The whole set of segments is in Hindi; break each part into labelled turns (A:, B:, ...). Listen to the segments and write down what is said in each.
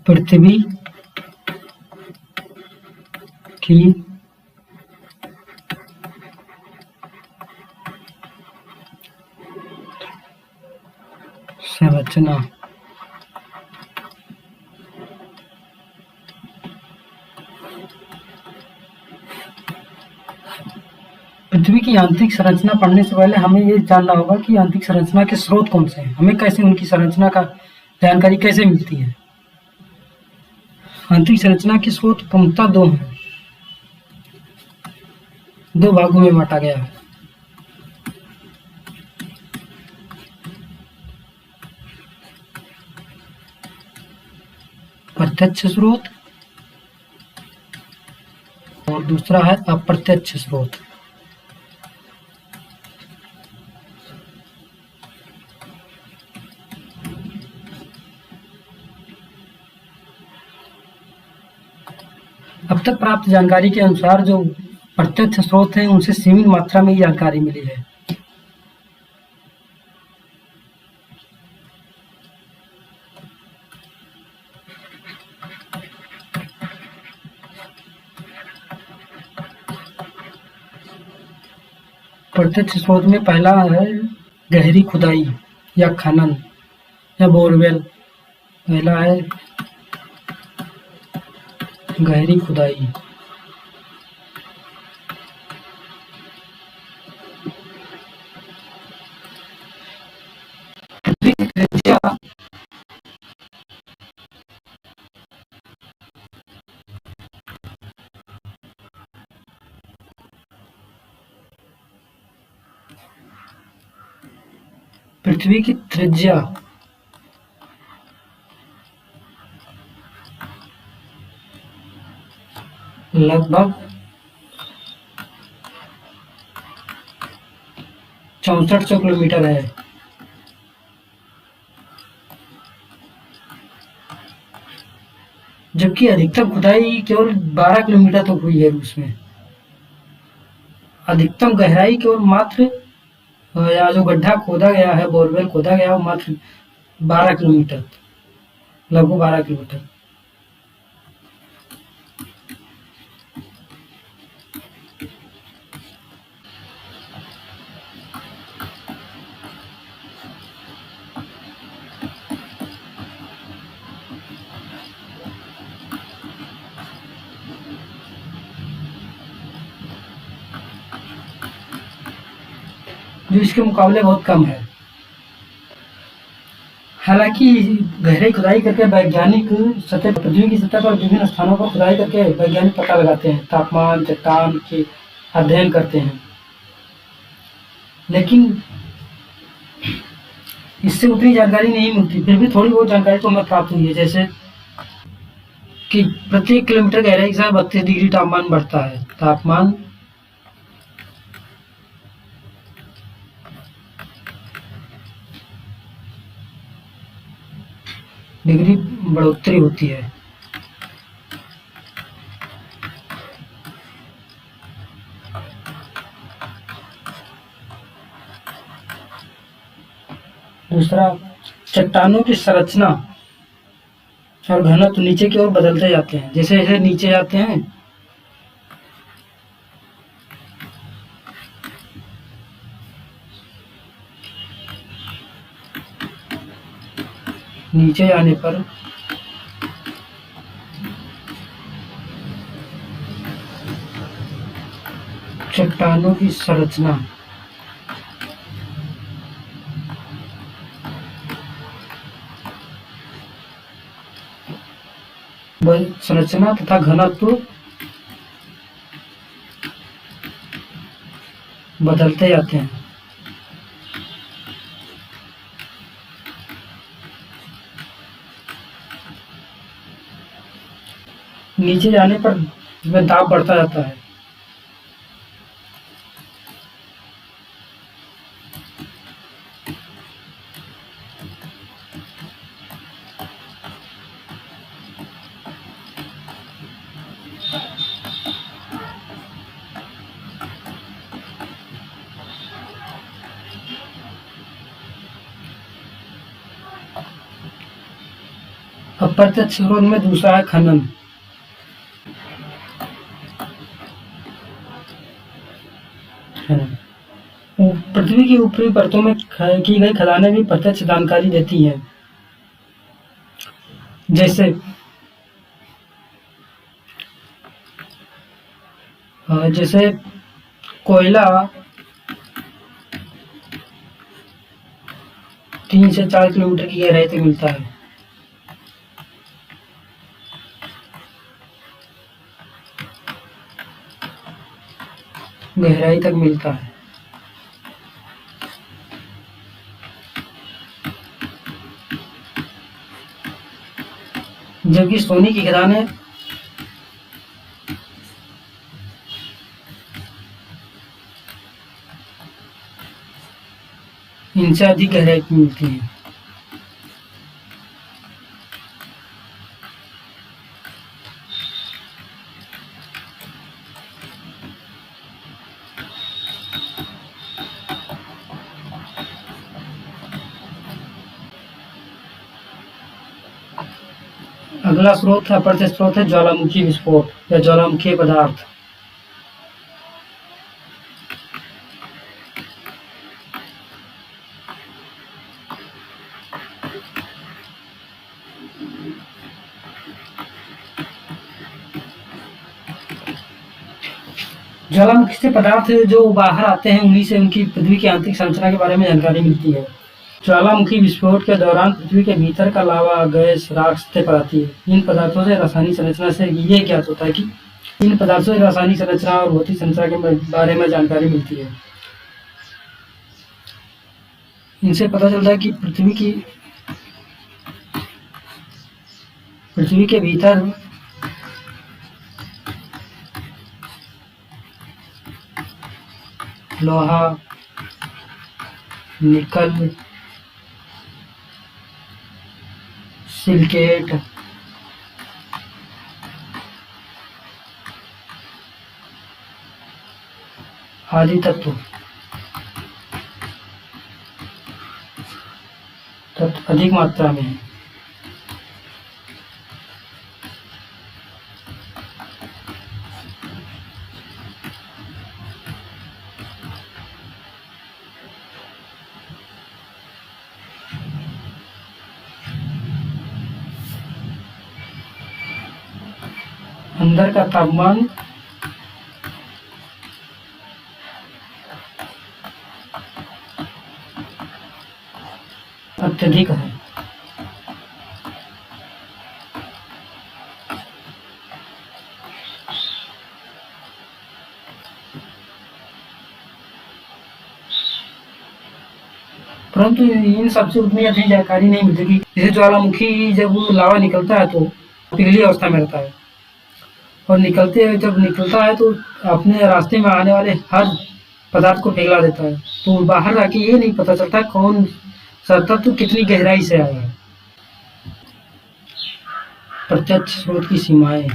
A: पृथ्वी की संरचना पृथ्वी की आंतरिक संरचना पढ़ने से पहले हमें ये जानना होगा कि आंतरिक संरचना के स्रोत कौन से हैं, हमें कैसे उनकी संरचना का जानकारी कैसे मिलती है। आंतरिक संरचना के स्रोत प्रमुखतः दो हैं, दो भागों में बांटा गया है। प्रत्यक्ष स्रोत और दूसरा है अप्रत्यक्ष स्रोत। अब तक प्राप्त जानकारी के अनुसार जो प्रत्यक्ष स्रोत हैं उनसे सीमित मात्रा में जानकारी मिली है। प्रत्यक्ष स्रोत में पहला है गहरी खुदाई या खनन या बोरवेल। पहला है गहरी खुदाई। पृथ्वी की त्रिज्या लगभग 6400 किलोमीटर है, जबकि अधिकतम खुदाई केवल 12 किलोमीटर तक हुई है। उसमें अधिकतम गहराई केवल मात्र या जो गड्ढा खोदा गया है, बोरवेल खोदा गया है, वो मात्र 12 किलोमीटर, लगभग 12 किलोमीटर। जो इसके मुकाबले बहुत कम है। हालांकि गहरी खुदाई करके वैज्ञानिक सतह पृथ्वी की सतह पर विभिन्न स्थानों पर खुदाई करके वैज्ञानिक पता लगाते हैं, तापमान चट्टान के अध्ययन करते हैं, लेकिन इससे उतनी जानकारी नहीं मिलती। फिर भी थोड़ी बहुत जानकारी तो हमें प्राप्त हुई है, जैसे कि प्रत्येक किलोमीटर गहराई के साथ 32 डिग्री तापमान बढ़ता है। तापमान डिग्री बढ़ोतरी होती है। दूसरा, चट्टानों की संरचना और घनत्व नीचे की ओर बदलते जाते हैं। जैसे जैसे नीचे जाते हैं नीचे जाने पर चट्टानों की संरचना तथा घनत्व बदलते जाते हैं। नीचे जाने पर इसमें दाब बढ़ता जाता है। अप्रत्यक्ष स्रोत में दूसरा है खनन। पृथ्वी की ऊपरी परतों में की गई खदानें भी प्रत्यक्ष जानकारी देती हैं। जैसे जैसे कोयला 3 से 4 किलोमीटर की गहराई तक मिलता है। गहराई तक मिलता है। जबकि सोने की खदानें इनसे अधिक गहराई की मिलती है। अगला स्रोत अप्रत्यक्ष स्रोत है ज्वालामुखी विस्फोट या ज्वालामुखी पदार्थ। ज्वालामुखी से पदार्थ जो बाहर आते हैं उन्हीं से उनकी पृथ्वी की आंतरिक संरचना के बारे में जानकारी मिलती है। ज्वालामुखी विस्फोट के दौरान पृथ्वी के भीतर का लावा, गैस, राख सतह पर आती है। इन पदार्थों से रासायनिक संरचना से ये ज्ञात होता है कि इन पदार्थों से रासायनिक संरचना और भौतिक संरचना के बारे में जानकारी मिलती है। इनसे पता चलता है कि पृथ्वी के भीतर लोहा, निकल, सिलिकेट, आदि तत्व अधिक मात्रा में है। अंदर का तापमान अत्यधिक है। परंतु इन सबसे उतनी अधिक जानकारी नहीं मिलती कि जैसे ज्वालामुखी जब वो लावा निकलता है तो पिघली अवस्था में रहता है और जब निकलता है तो अपने रास्ते में आने वाले हर पदार्थ को पिघला देता है। तो बाहर आके ये नहीं पता चलता कौन सा तत्व कितनी गहराई से आया है। प्रत्यक्ष स्रोत की सीमाएं।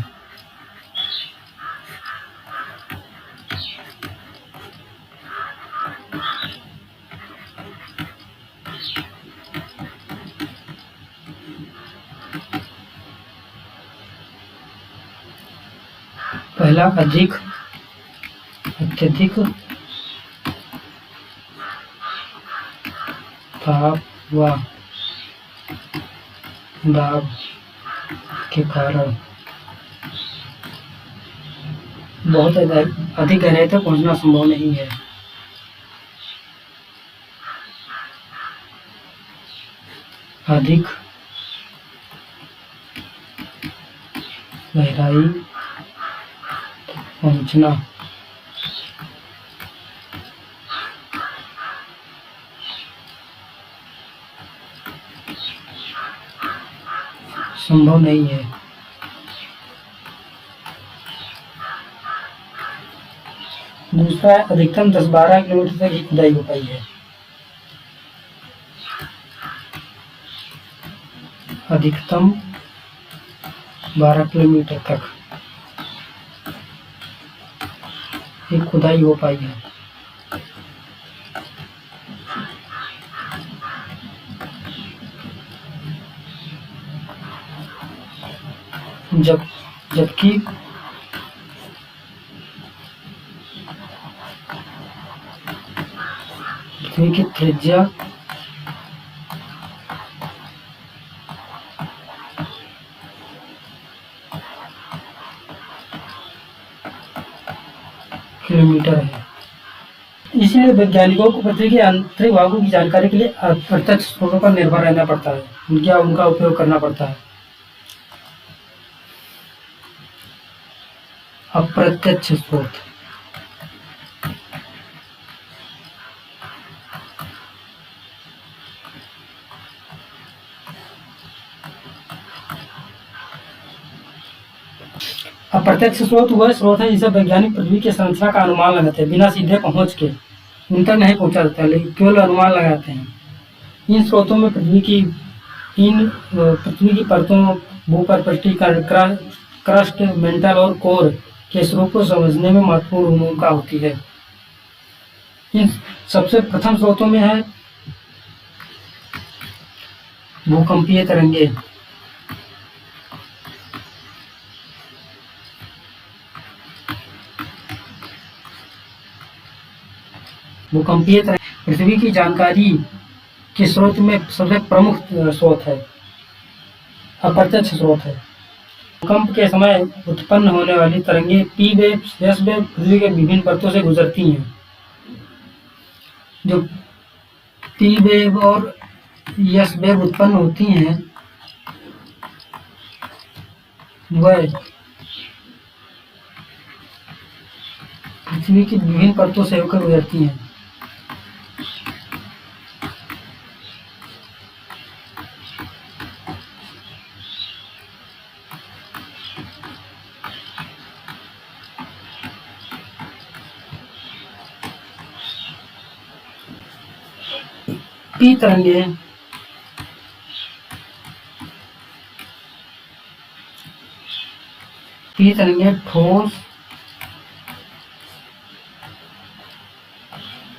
A: पहला अत्यधिक ताप व दाब के कारण बहुत अधिक गहराई तक पहुंचना संभव नहीं है। अधिक गहराई पहुंचना संभव नहीं है। दूसरा है अधिकतम 10-12 किलोमीटर तक ही खुदाई हो पाई है। अधिकतम 12 किलोमीटर तक ही खुदाई हो पाई है। जब जबकि पृथ्वी की त्रिज्या किलोमीटर है। इसीलिए वैज्ञानिकों को पृथ्वी के आंतरिक भागों की जानकारी के लिए प्रत्यक्ष स्रोतों पर निर्भर रहना पड़ता है, उनका उपयोग करना पड़ता है। अप्रत्यक्ष स्रोत अप्रत्यक्ष स्रोत वह स्रोत है जिसे वैज्ञानिक पृथ्वी की संरचना का अनुमान लगाते हैं, बिना सीधे पहुंच के उन तक नहीं पहुंचा जाता, लेकिन केवल अनुमान लगाते हैं। इन स्रोतों में पृथ्वी की परतों, भूपर्पष्टी, क्रस्ट, मेंटल और कोर के स्वरूप को समझने में महत्वपूर्ण भूमिका होती है। इन सबसे प्रथम स्रोतों में है भूकंपीय तरंगे। भूकंपीय तरंग पृथ्वी की जानकारी के स्रोत में सबसे प्रमुख स्रोत है, अप्रत्यक्ष स्रोत है। भूकंप के समय उत्पन्न होने वाली तरंगे पी वेव, एस वेव पृथ्वी के विभिन्न परतों से गुजरती हैं। जो पी वेव और एस वेव उत्पन्न होती हैं वह पृथ्वी की विभिन्न परतों से होकर गुजरती हैं। पी तरंगे ठोस,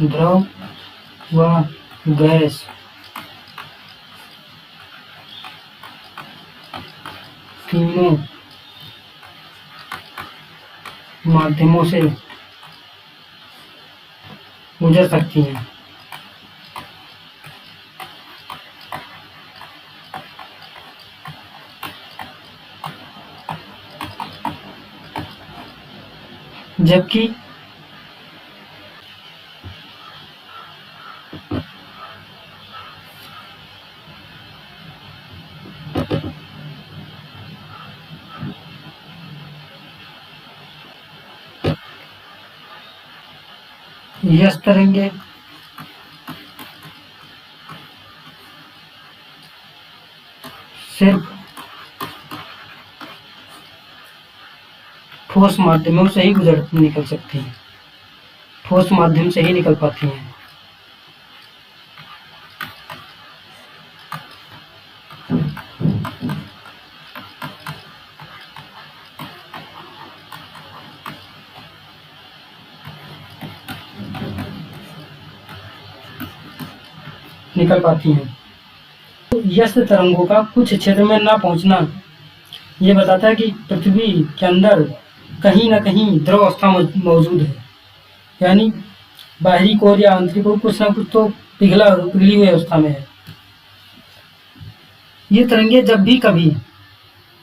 A: द्रव व गैस तीनों माध्यमों से गुजर सकती हैं। जबकि यस तरंगे सिर्फ ठोस माध्यमों से ही निकल सकती हैं, ठोस माध्यम से ही निकल पाती हैं। तो यस तरंगों का कुछ क्षेत्र में ना पहुंचना ये बताता है कि पृथ्वी के अंदर कहीं ना कहीं द्रव अवस्था मौजूद है, यानी बाहरी कोर या आंतरिक कोर कुछ ना कुछ तो पिघली हुई अवस्था में है। ये तरंगे जब भी कभी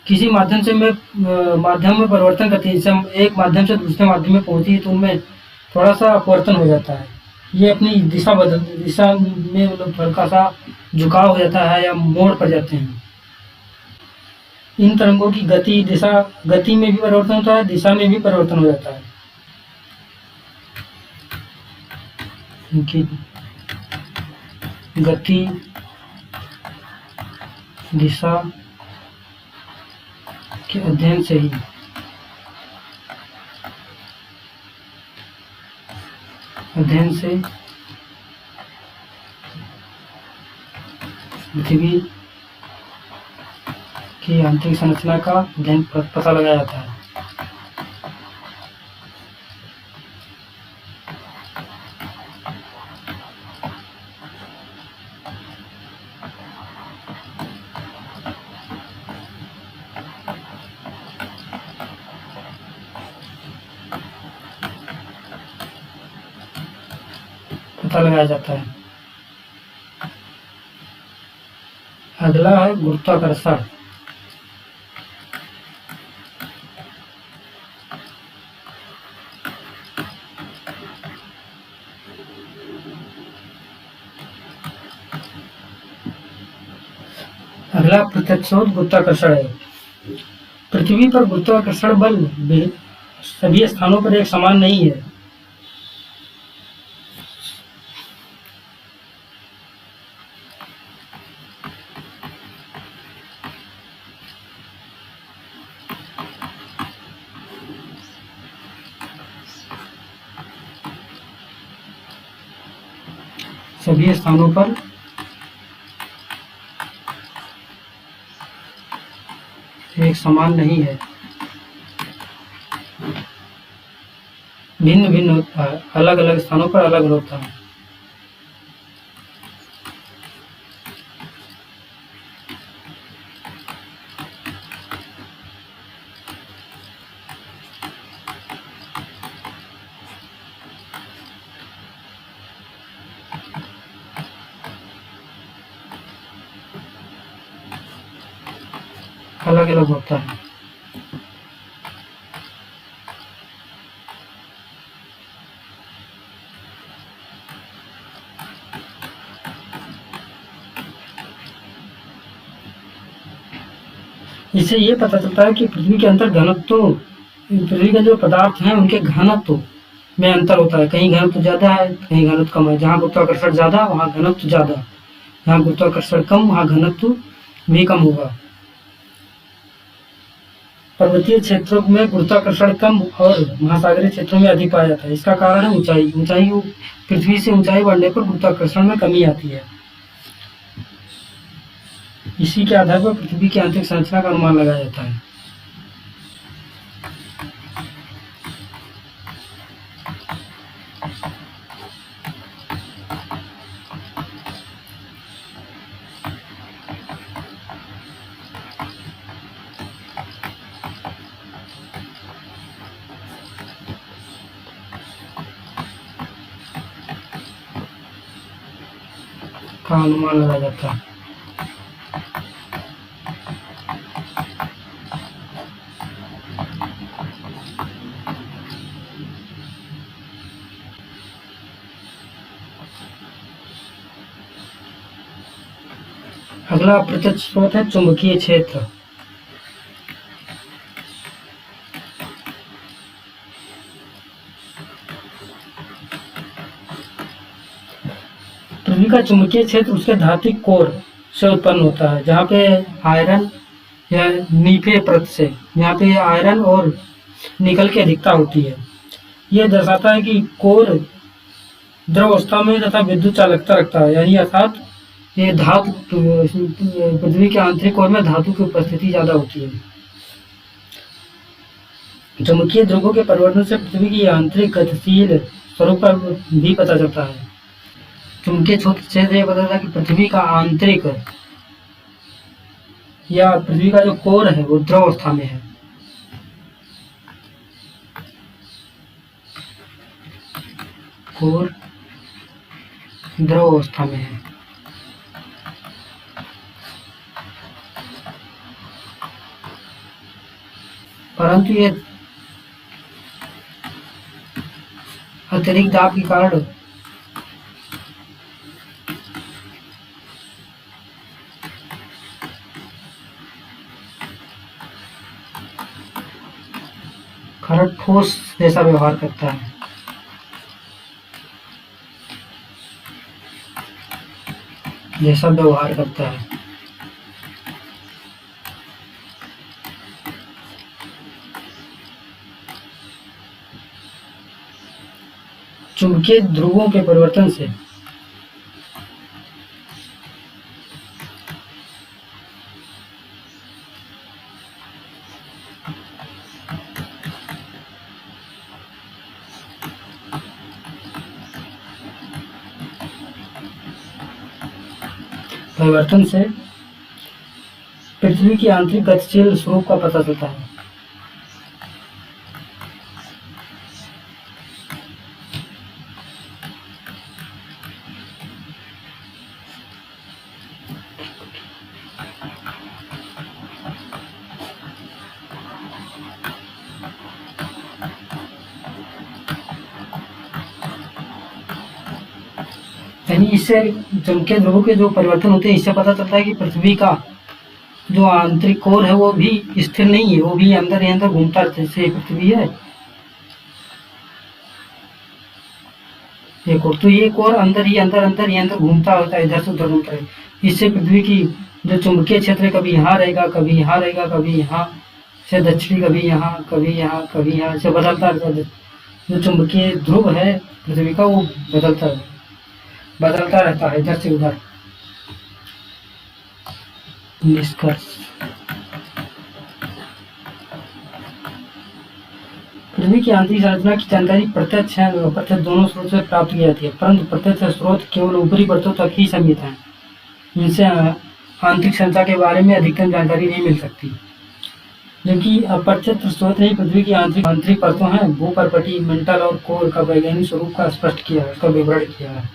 A: किसी माध्यम में परिवर्तन करती है, जैसे हम एक माध्यम से दूसरे माध्यम में पहुंची तो उनमें थोड़ा सा अपवर्तन हो जाता है, ये अपनी दिशा में मतलब हल्का सा झुकाव हो जाता है या मोड़ पर जाते हैं। इन तरंगों की गति में भी परिवर्तन होता है, दिशा में भी परिवर्तन हो जाता है। इनकी गति, दिशा के अध्ययन से ही पृथ्वी की आंतरिक संरचना का अध्ययन पता लगाया जाता है। पता लगाया जाता है। अगला है गुरुत्वाकर्षण। अगला प्रत्यक्षोत गुरुत्वाकर्षण है। पृथ्वी पर गुरुत्वाकर्षण बल सभी स्थानों पर एक समान नहीं है। सभी स्थानों पर एक समान नहीं है, भिन्न भिन्न होता है, अलग अलग स्थानों पर अलग होता है। अलग अलग होता है। इससे ये पता चलता है कि पृथ्वी के अंदर घनत्व, पृथ्वी के जो पदार्थ हैं उनके घनत्व में अंतर होता है। कहीं घनत्व ज्यादा है, कहीं घनत्व कम है। जहाँ गुरुत्वाकर्षण ज्यादा वहाँ घनत्व ज्यादा, जहाँ गुरुत्वाकर्षण कम वहाँ घनत्व भी कम होगा। पर्वतीय क्षेत्रों में गुरुत्वाकर्षण कम और महासागरीय क्षेत्रों में अधिक पाया जाता है। इसका कारण है ऊंचाई। पृथ्वी से ऊंचाई बढ़ने पर गुरुत्वाकर्षण में कमी आती है। इसी के आधार पर पृथ्वी की आंतरिक संरचना का अनुमान लगाया जाता है। का अनुमान लगाया जाता है। अगला अप्रत्यक्ष स्रोत है चुंबकीय क्षेत्र। पृथ्वी का चुंबकीय क्षेत्र उसके धात्विक कोर से उत्पन्न होता है, जहाँ पे आयरन या नीफे परत से, यहाँ पे आयरन और निकल की अधिकता होती है। यह दर्शाता है कि कोर द्रव अवस्था में तथा विद्युत चालकता रखता है, यानी अर्थात ये धातु, पृथ्वी के आंतरिक कोर में धातु की उपस्थिति ज्यादा होती है। चुंबकीय ध्रुवों के परिवर्तन से पृथ्वी की आंतरिक गतिशील स्वरूप का भी पता चलता है। चुंबकीय क्षेत्र से यह पता चलता है कि पृथ्वी का आंतरिक या पृथ्वी का जो कोर है वो द्रव अवस्था में है। कोर द्रव अवस्था में है। परंतु ये अतिरिक्त दाब के कारण ठोस जैसा व्यवहार करता है। चुंबकीय ध्रुवों के परिवर्तन से पृथ्वी की आंतरिक गतिशील स्वरूप का पता चलता है। इससे चुंबकीय ध्रुवों के जो परिवर्तन होते हैं, इससे पता चलता है कि पृथ्वी का जो आंतरिक कोर है वो भी स्थिर नहीं है, वो भी अंदर ही अंदर घूमता रहता है। जैसे पृथ्वी है एक और, तो ये कोर अंदर ही अंदर घूमता होता है, इधर से उधर घूमता है। इससे पृथ्वी की जो चुंबकीय क्षेत्र है कभी यहाँ रहेगा, कभी यहाँ रहेगा, कभी यहाँ से दक्षिणी, कभी यहाँ, कभी यहाँ, कभी यहाँ से बदलता रहता है। जो चुंबकीय ध्रुव है पृथ्वी का वो बदलता रहता है इधर से उधर। निष्कर्ष, पृथ्वी की आंतरिक संरचना की जानकारी प्रत्यक्ष और अप्रत्यक्ष दोनों स्रोत से प्राप्त की जाती है, परंतु प्रत्यक्ष स्रोत केवल ऊपरी परतों तक ही सीमित हैं। इनसे आंतरिक संरचना के बारे में अधिकतम जानकारी नहीं मिल सकती, जबकि अप्रत्यक्ष स्रोत ने पृथ्वी की आंतरिक परतों हैं, भूपर्पटी, मंडल और कोर का वैज्ञानिक स्वरूप का स्पष्ट किया है, उसका विवरण किया है।